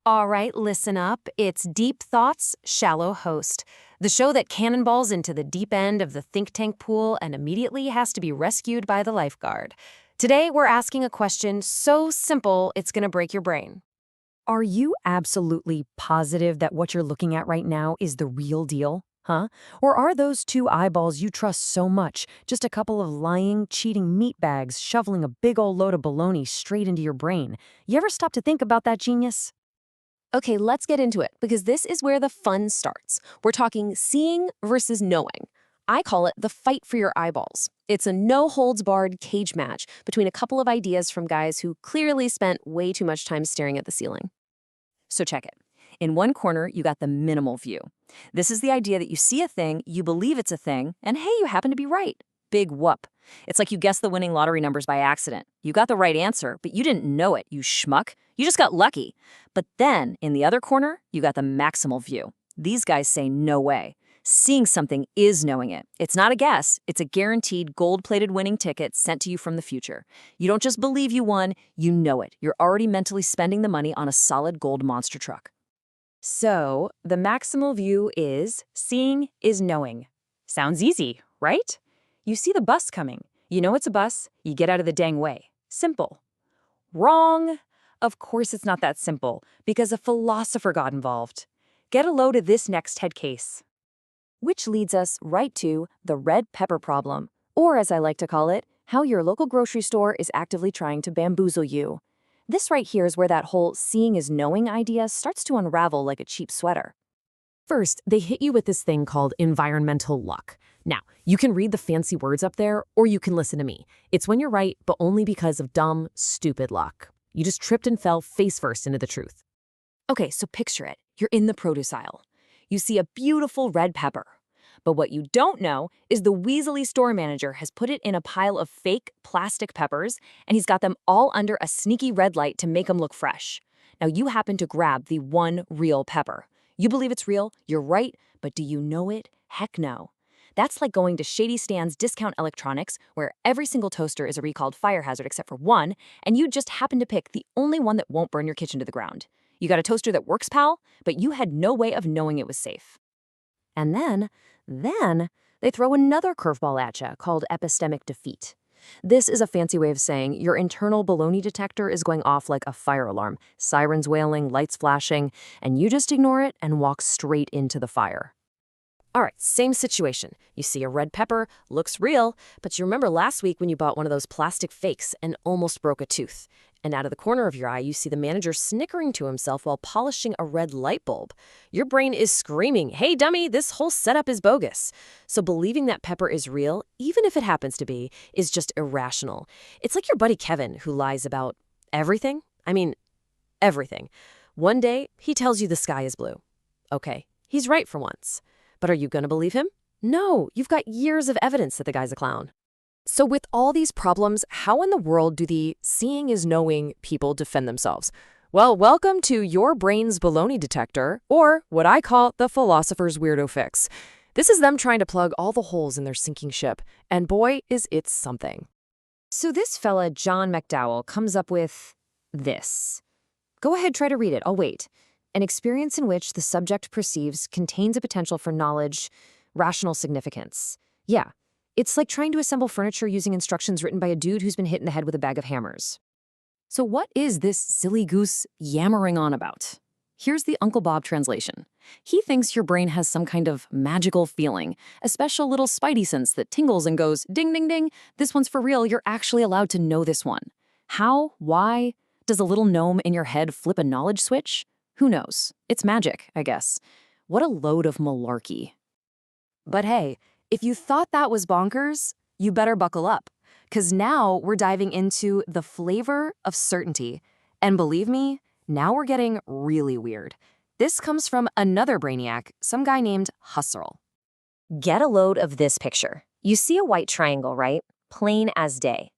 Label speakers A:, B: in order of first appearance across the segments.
A: All right, listen up. It's Deep Thoughts, Shallow Host, the show that cannonballs into the deep end of the think tank pool and immediately has to be rescued by the lifeguard. Today, we're asking a question so simple it's going to break your brain.
B: Are you absolutely positive that what you're looking at right now is the real deal? Huh? Or are those two eyeballs you trust so much just a couple of lying, cheating meatbags shoveling a big old load of baloney straight into your brain? You ever stop to think about that, genius?
C: Okay, let's get into it, because this is where the fun starts. We're talking seeing versus knowing. I call it the fight for your eyeballs. It's a no-holds-barred cage match between a couple of ideas from guys who clearly spent way too much time staring at the ceiling.
B: So check it. In one corner, you got the minimal view. This is the idea that you see a thing, you believe it's a thing, and hey, you happen to be right. Big whoop. It's like you guessed the winning lottery numbers by accident. You got the right answer, but you didn't know it, you schmuck. You just got lucky. But then, in the other corner, you got the maximal view. These guys say no way. Seeing something is knowing it. It's not a guess. It's a guaranteed gold-plated winning ticket sent to you from the future. You don't just believe you won, you know it. You're already mentally spending the money on a solid gold monster truck.
A: So, the maximal view is seeing is knowing. Sounds easy, right? You see the bus coming. You know it's a bus, you get out of the dang way. Simple. Wrong. Of course it's not that simple, because a philosopher got involved. Get a load of this next head case.
B: Which leads us right to the red pepper problem, or as I like to call it, how your local grocery store is actively trying to bamboozle you. This right here is where that whole seeing is knowing idea starts to unravel like a cheap sweater.
D: First, they hit you with this thing called environmental luck. Now, you can read the fancy words up there, or you can listen to me. It's when you're right, but only because of dumb, stupid luck. You just tripped and fell face first into the truth.
B: Okay, so picture it. You're in the produce aisle. You see a beautiful red pepper. But what you don't know is the weaselly store manager has put it in a pile of fake plastic peppers, and he's got them all under a sneaky red light to make them look fresh. Now, you happen to grab the one real pepper. You believe it's real, you're right, but do you know it? Heck no. That's like going to Shady Stan's Discount Electronics, where every single toaster is a recalled fire hazard except for one, and you just happen to pick the only one that won't burn your kitchen to the ground. You got a toaster that works, pal, but you had no way of knowing it was safe. And then they throw another curveball at you called epistemic defeat. This is a fancy way of saying your internal baloney detector is going off like a fire alarm, sirens wailing, lights flashing, and you just ignore it and walk straight into the fire.
D: All right, same situation. You see a red pepper, looks real, but you remember last week when you bought one of those plastic fakes and almost broke a tooth. And out of the corner of your eye, you see the manager snickering to himself while polishing a red light bulb. Your brain is screaming, hey, dummy, this whole setup is bogus. So believing that pepper is real, even if it happens to be, is just irrational. It's like your buddy Kevin, who lies about everything. I mean, everything. One day, he tells you the sky is blue. Okay, he's right for once. But are you going to believe him? No, you've got years of evidence that the guy's a clown. So with all these problems, how in the world do the seeing is knowing people defend themselves? Well, welcome to your brain's baloney detector, or what I call the philosopher's weirdo fix. This is them trying to plug all the holes in their sinking ship, and boy, is it something.
B: So this fella, John McDowell, comes up with this. Go ahead, try to read it. I'll wait. An experience in which the subject perceives contains a potential for knowledge, rational significance. Yeah, it's like trying to assemble furniture using instructions written by a dude who's been hit in the head with a bag of hammers. So what is this silly goose yammering on about? Here's the Uncle Bob translation. He thinks your brain has some kind of magical feeling, a special little spidey sense that tingles and goes, ding, ding, ding, this one's for real, you're actually allowed to know this one. How? Why? Does a little gnome in your head flip a knowledge switch? Who knows? It's magic, I guess. What a load of malarkey. But hey, if you thought that was bonkers, you better buckle up, because now we're diving into the flavor of certainty. And believe me, now we're getting really weird. This comes from another brainiac, some guy named Husserl.
C: Get a load of this picture. You see a white triangle, right? Plain as day.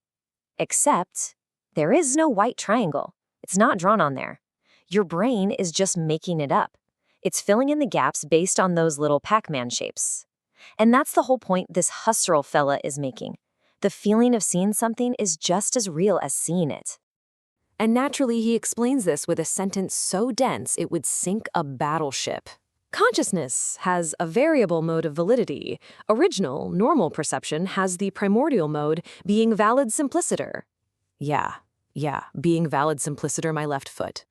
C: Except there is no white triangle. It's not drawn on there. Your brain is just making it up. It's filling in the gaps based on those little Pac-Man shapes. And that's the whole point this Husserl fella is making. The feeling of seeing something is just as real as seeing it.
D: And naturally, he explains this with a sentence so dense it would sink a battleship. Consciousness has a variable mode of validity. Original, normal perception has the primordial mode, being valid simpliciter. Yeah, being valid simpliciter my left foot.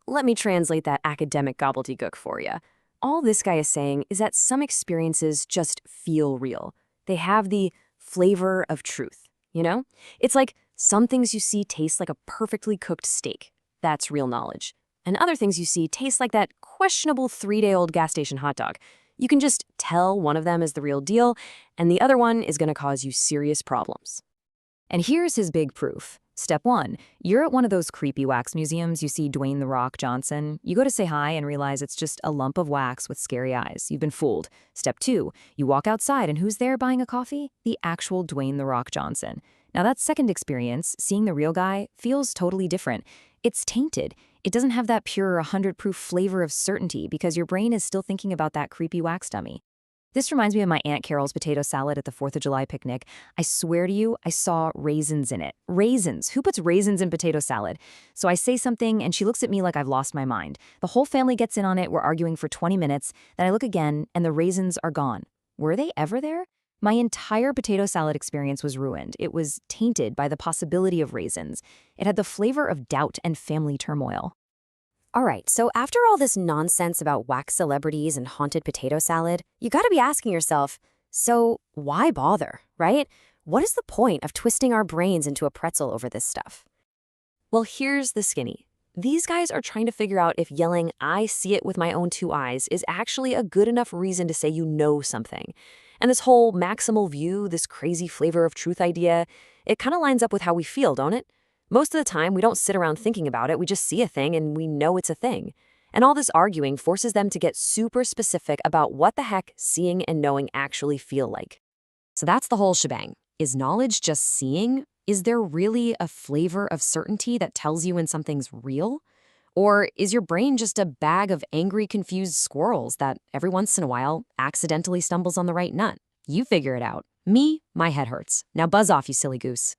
D: Let me translate that academic gobbledygook for you. All this guy is saying is that some experiences just feel real. They have the flavor of truth, you know? It's like some things you see taste like a perfectly cooked steak. That's real knowledge. And other things you see taste like that questionable 3-day-old gas station hot dog. You can just tell one of them is the real deal, and the other one is going to cause you serious problems.
A: And here's his big proof. Step 1, you're at one of those creepy wax museums. You see Dwayne "The Rock" Johnson. You go to say hi and realize it's just a lump of wax with scary eyes. You've been fooled. Step 2, you walk outside and who's there buying a coffee? The actual Dwayne "The Rock" Johnson. Now that second experience, seeing the real guy, feels totally different. It's tainted. It doesn't have that pure 100-proof flavor of certainty because your brain is still thinking about that creepy wax dummy. This reminds me of my Aunt Carol's potato salad at the 4th of July picnic. I swear to you, I saw raisins in it. Raisins! Who puts raisins in potato salad? So I say something and she looks at me like I've lost my mind. The whole family gets in on it. We're arguing for 20 minutes. Then I look again and the raisins are gone. Were they ever there? My entire potato salad experience was ruined. It was tainted by the possibility of raisins. It had the flavor of doubt and family turmoil.
C: All right, so after all this nonsense about wax celebrities and haunted potato salad, you gotta be asking yourself, so why bother, right? What is the point of twisting our brains into a pretzel over this stuff?
D: Well, here's the skinny. These guys are trying to figure out if yelling, "I see it with my own 2 eyes," is actually a good enough reason to say you know something. And this whole maximal view, this crazy flavor of truth idea, it kind of lines up with how we feel, don't it? Most of the time, we don't sit around thinking about it, we just see a thing and we know it's a thing. And all this arguing forces them to get super specific about what the heck seeing and knowing actually feel like.
B: So that's the whole shebang. Is knowledge just seeing? Is there really a flavor of certainty that tells you when something's real? Or is your brain just a bag of angry, confused squirrels that every once in a while accidentally stumbles on the right nut? You figure it out. Me, my head hurts. Now buzz off, you silly goose.